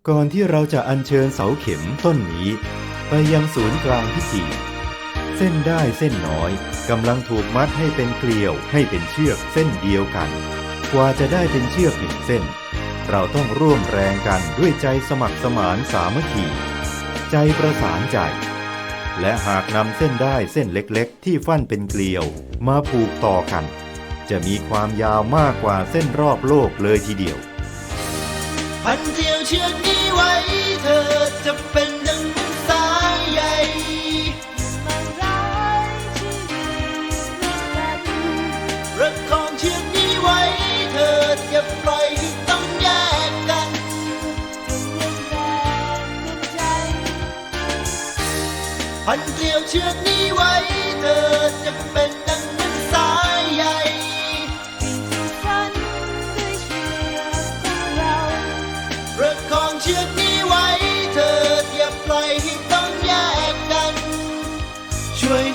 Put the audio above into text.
ก่อนที่เราจะอัญเชิญเสาเข็มต้นนี้ไปยังศูนย์กลางพิธีเส้นได้เส้นน้อยกำลังถูกมัดให้เป็นเกลียวให้เป็นเชือกเส้นเดียวกันกว่าจะได้เป็นเชือกหนึ่งเส้นเราต้องร่วมแรงกันด้วยใจสมัครสมานสามัคคีใจประสานใจและหากนำเส้นได้เส้นเล็กๆที่ฟั่นเป็นเกลียวมาผูกต่อกันจะมีความยาวมากกว่าเส้นรอบโลกเลยทีเดียวพันเกลียวเชือกนี้ไว้เธอจะเป็นดังสายใยประคองเชือกนี้ไว้เธออย่าปล่อยให้ต้องแยกกันพันเกลียวเชือกนี้ไว้เธอจะเป็นดังสายใยประคองเชือกนี้ไว้เธออย่าปล่อยให้ต้องแยกกันช่วย